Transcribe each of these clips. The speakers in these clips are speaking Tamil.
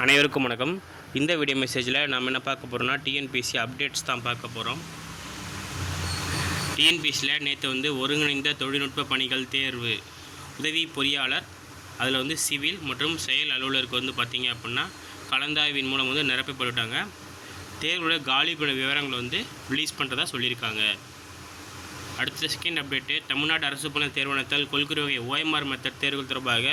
அனைவருக்கும் வணக்கம். இந்த வீடியோ மெசேஜில் நாம் என்ன பார்க்க போகிறோம்னா டிஎன்பிஎஸ்சி அப்டேட்ஸ் தான் பார்க்க போகிறோம். டிஎன்பிஎஸ்சியில் நேற்று ஒருங்கிணைந்த தொழில்நுட்ப பணிகள் தேர்வு உதவி பொறியாளர் அதில் சிவில் மற்றும் செயல் அலுவலருக்கு பார்த்திங்க அப்படின்னா கலந்தாய்வின் மூலம் நிரப்பப்பட்டுட்டாங்க. தேர்வோட காலி விவரங்களை ரிலீஸ் பண்ணுறதா சொல்லியிருக்காங்க. அடுத்த செகண்ட் அப்டேட்டு, தமிழ்நாடு அரசு பணி தேர்வாணையத்தால் கொள்கை வகை ஓஎம்ஆர் மெத்தட் தேர்வுகள் தொடர்பாக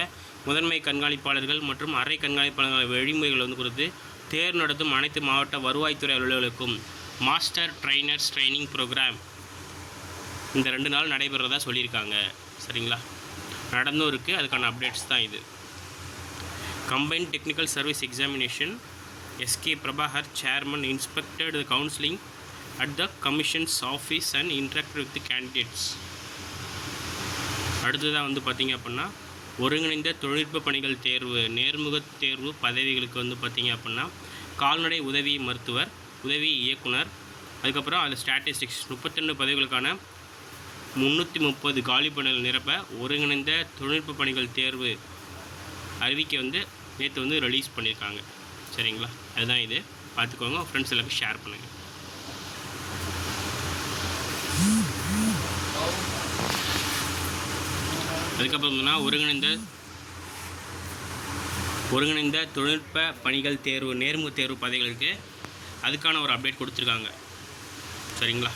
முதன்மை கண்காணிப்பாளர்கள் மற்றும் அரை கண்காணிப்பாளர்கள் வழிமுறைகள் குறித்து தேர்வு நடத்தும் அனைத்து மாவட்ட வருவாய்த்துறை அலுவலர்களுக்கும் மாஸ்டர் ட்ரைனர்ஸ் ட்ரைனிங் ப்ரோக்ராம் இந்த 2 நாள் நடைபெறதா சொல்லியிருக்காங்க. சரிங்களா, நடந்தும் இருக்குது. அதுக்கான அப்டேட்ஸ் தான் இது. Combined technical service examination SK Prabhakar chairman inspected the counselling at the commissions office and interact with candidates. அடுத்ததாக பார்த்திங்க அப்படின்னா ஒருங்கிணைந்த தொழில்நுட்ப பணிகள் தேர்வு நேர்முக தேர்வு பதவிகளுக்கு பார்த்திங்க அப்படின்னா கால்நடை உதவி மருத்துவர், உதவி இயக்குனர், அதுக்கப்புறம் அதில் ஸ்டாட்டிஸ்டிக்ஸ் 32 பதவிகளுக்கான 330 காலி பணிகள் நிரப்ப ஒருங்கிணைந்த தொழில்நுட்ப பணிகள் தேர்வு அறிவிக்கை நேற்று ரிலீஸ் பண்ணியிருக்காங்க. சரிங்களா, அதுதான் இது. பார்த்துக்கோங்க, ஃப்ரெண்ட்ஸ் எல்லாருக்கும் ஷேர் பண்ணுங்கள். அதுக்கப்புறம் ஒருங்கிணைந்த தொழில்நுட்ப பணிகள் தேர்வு நேர்முக தேர்வு பதவிகளுக்கு அதுக்கான ஒரு அப்டேட் கொடுத்துருக்காங்க. சரிங்களா,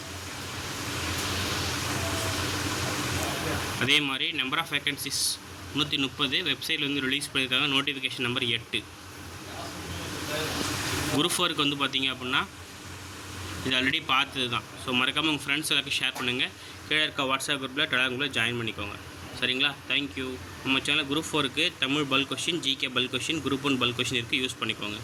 அதே மாதிரி நம்பர் ஆஃப் வேக்கன்சிஸ் 330 வெப்சைட்டில் ரிலீஸ் பண்ணியிருக்காங்க. Notification number 8. குரூப் 4க்கு பார்த்திங்க அப்படின்னா இது ஆல்ரெடி பார்த்தது தான். ஸோ மறக்காமல் உங்கள் ஃப்ரெண்ட்ஸ் எல்லாருக்கும் ஷேர் பண்ணுங்கள். கீழே இருக்க வாட்ஸ்அப் குரூப்பில் டெலிகிராமில் ஜாயின் பண்ணிக்கோங்க. சரிங்களா, தேங்க்யூ. நம்ம சேனல் குரூப் 4க்கு Tamil bulk question, GK bulk question, group 1 bulk question இருக்குது, யூஸ் பண்ணிக்கோங்க.